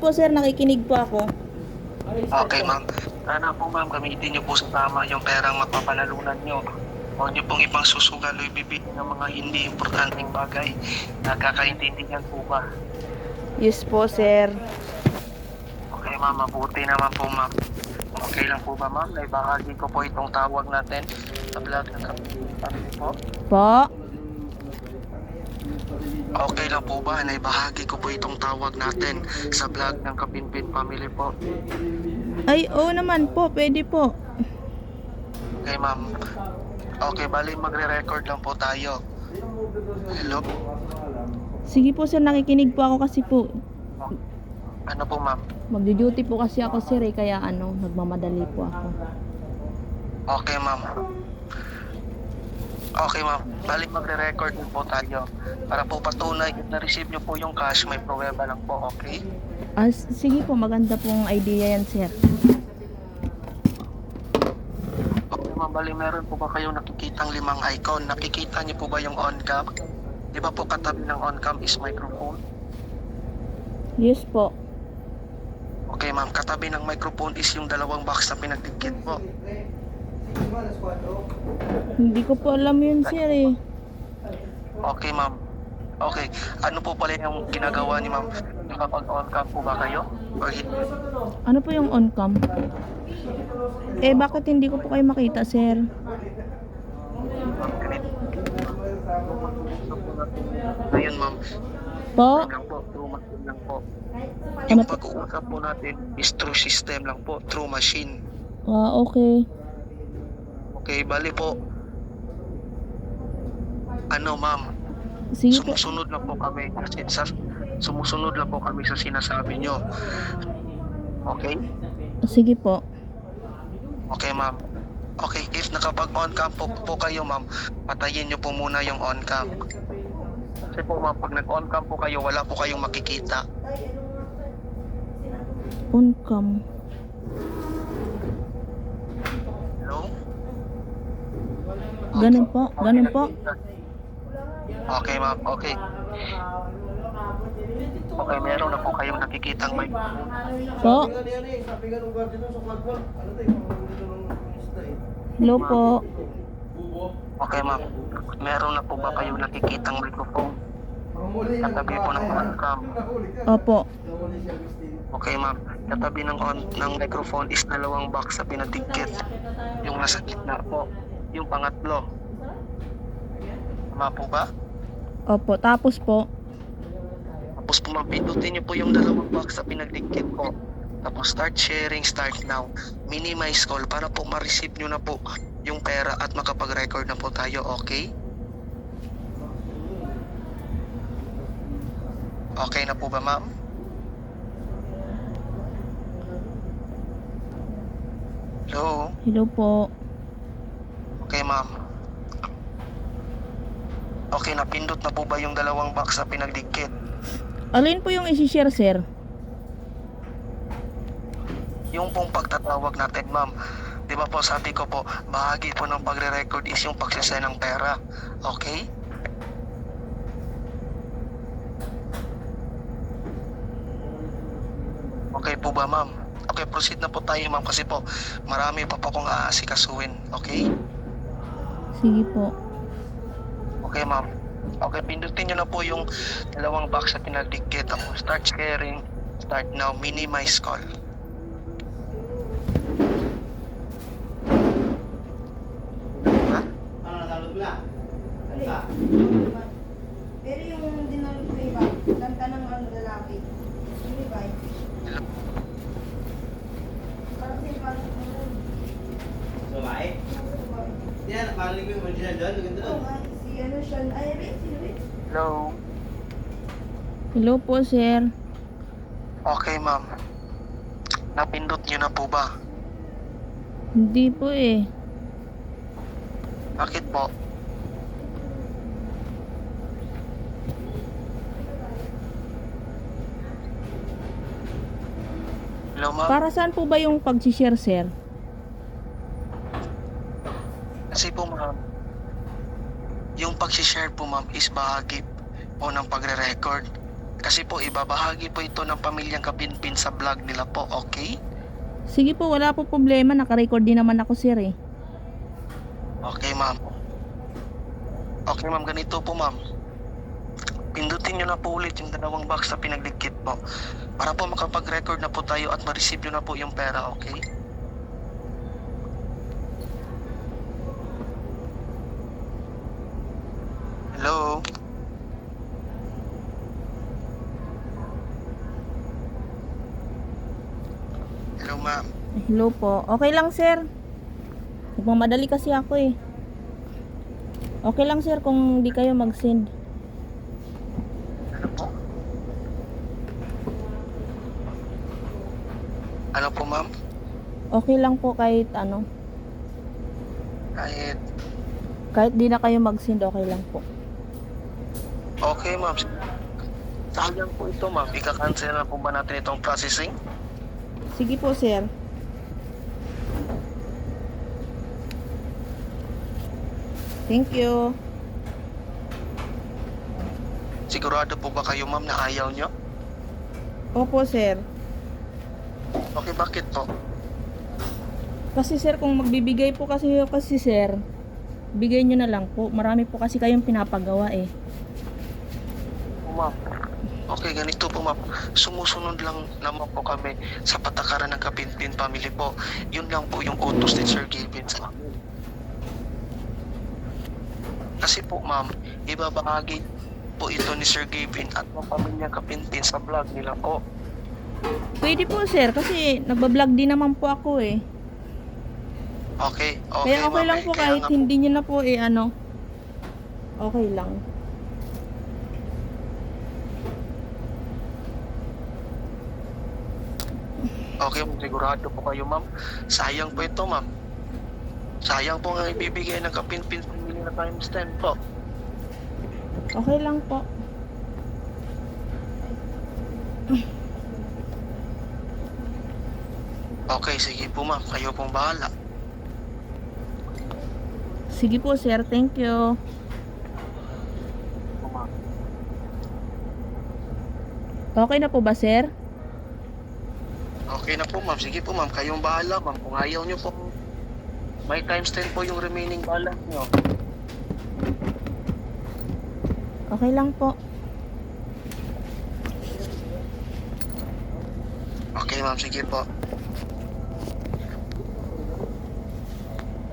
po sir, nakikinig po ako. Okay, ma'am. Sana po, ma'am, gamitin niyo po sa tama yung perang mapapanalunan niyo. Huwag niyo pong ibang susugal o ibibigay ng mga hindi importanteng bagay. Nagkakaintindihan po ba? Yes po sir. Okay, ma'am. Mabuti naman po, ma'am. Okay lang po ba, ma'am? Naibahagi ko po itong tawag natin sa vlog ng family po. Po? Okay lang po ba? Naibahagi ko po itong tawag natin sa vlog ng Kapinpin Family po. Ay, oo naman po, pwede po. Okay, ma'am. Okay, bali magre-record lang po tayo. Hello? Sige po sir, nakikinig po ako kasi po. Ano po, ma'am? Magdu-duty po kasi ako sir eh, kaya nagmamadali po ako. Okay, ma'am. Okay, ma'am. Bali magre-record din po tayo. Para po patunay na receive nyo po yung cash, may pruweba lang po, okay? Sige po, maganda pong idea yan sir. Okay, ma'am. Bali meron po ba kayong nakikitang 5 icon? Nakikita niyo po ba yung on-cam? Di ba po katabi ng on-cam is microphone? Yes po. Okay, ma'am. Katabi ng microphone is yung 2 box na pinagdikit po. Hindi ko po alam yun sir eh. Okay, ma'am. Okay. Ano po pala yung ginagawa ni ma'am? Kapag on-cam po ba kayo? Or hindi? Ano po yung on-cam? Eh bakit hindi ko po kayo makita sir? Ayun, ma'am. Po? Lang po, through machine lang po. Ano Yung po? pag-uusap po natin is through system lang po, through machine. Okay. Okay, bali po. Ano, ma'am? Sige po. Sumusunod lang po kami sumusunod lang po kami sa sinasabi nyo. Okay? Sige po. Okay, ma'am. Okay, if nakapag on-cam po kayo, ma'am, patayin nyo po muna yung on-cam. Kasi po, ma'am, pag nag-on-cam po kayo, wala po kayong makikita. On-cam. Hello? Ganun po, ganun po. Okay, ma'am. Okay. Okay, meron na po kayong nakikitang may... Po? Hello po. Okay, ma'am. Meron na po ba kayong nakikitang microphone? Katabi po ng on-cam. Opo. Okay, ma'am. Katabi ng microphone is 2 box na pinadikit. Yung nasa gitna po. Yung pangatlo. Tama po ba? Opo, tapos po. Tapos po, ma'am, pindutin niyo po yung 2 box na pinagdikit po. Tapos start sharing, start now. Minimize call para po ma-receive nyo na po yung pera at makapag-record na po tayo, okay? Okay na po ba, ma'am? Hello? Hello po. Okay, ma'am. Okay, napindot na po ba yung 2 box na pinagdikit? Alin po yung isi-share sir? Yung pong pagtatawag natin, ma'am. Di ba po sabi ko po, bahagi po ng pagre-record is yung pagsasay ng pera. Okay? Okay po ba, ma'am? Okay, proceed na po tayo, ma'am, kasi po marami pa po akong aasikasuhin. Okay? Sige po. Okay, ma'am. Okay, pindutin nyo na po yung 2 box na pinagdikit. Tapos start sharing, start now, minimize call. Ha? Pero yung dinulog ko iba, kanta ng ano lalaki. Yung iba, Hello? parang parang Babae? Yan, marinig mo yung original doon. Maganda Oo doon. nga, si ano siya, ay Rick, si Rick. Hello? Hello po sir. Okay, ma'am. Napindot nyo na po ba? Hindi po eh. Bakit po? Hello, ma'am? Para saan po ba yung pag-share sir? Kasi po, ma'am, yung pag-share po, ma'am, is bahagi po ng pagre-record. Kasi po, ibabahagi po ito ng pamilyang Kapinpin sa vlog nila po, okay? Sige po, wala po problema. Naka-record din naman ako, sir eh. Okay, ma'am. Okay, ma'am. Ganito po, ma'am. Pindutin nyo na po ulit yung dalawang box na pinagdikit po. Para po makapag-record na po tayo at ma-receive nyo na po yung pera, okay? Hello? Hello, ma'am. Hello po. Okay lang, sir. Nagmamadali kasi ako eh. Okay lang, sir, kung di kayo mag-send. Ano po? Ano po, ma'am? Okay lang po kahit ano. Kahit... Kahit di na kayo mag-send, okay lang po. Okay, ma'am. Sayang po ito, ma'am. Ika-cancel na po ba natin itong processing? Sige po, sir. Thank you. Sigurado po ba kayo, ma'am, na ayaw nyo? Opo, sir. Okay, bakit po? Kasi sir, kung magbibigay po kasi sir, bigay nyo na lang po. Marami po kasi kayong pinapagawa eh. Ma'am. Okay, ganito po, ma'am. Sumusunod lang naman po kami sa patakaran ng Kapinpin family po. Yun lang po yung utos ni Sir Gavin sa amin. Kasi po, ma'am, ibabahagi po ito ni Sir Gavin at ng pamilya Kapinpin sa vlog nila po. Pwede po, sir, kasi nagbablog din naman po ako eh. Okay, okay, Kaya okay ma'am. lang po Kaya kahit nga po- hindi nyo na po eh ano. Okay lang. Okay, ma'am, sigurado po kayo, ma'am. Sayang po ito, ma'am. Sayang po nga ibibigay ng Kapinpin family na times 10 po. Okay lang po. Okay, sige po, ma'am. Kayo pong bahala. Sige po, sir. Thank you. Po, ma'am. Okay na po ba, sir? Okay na po, ma'am. Sige po, ma'am. Kayong bahala, ma'am. Kung ayaw nyo po, may times 10 po yung remaining balance nyo. Okay lang po. Okay, ma'am. Sige po.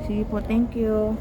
Sige po, thank you.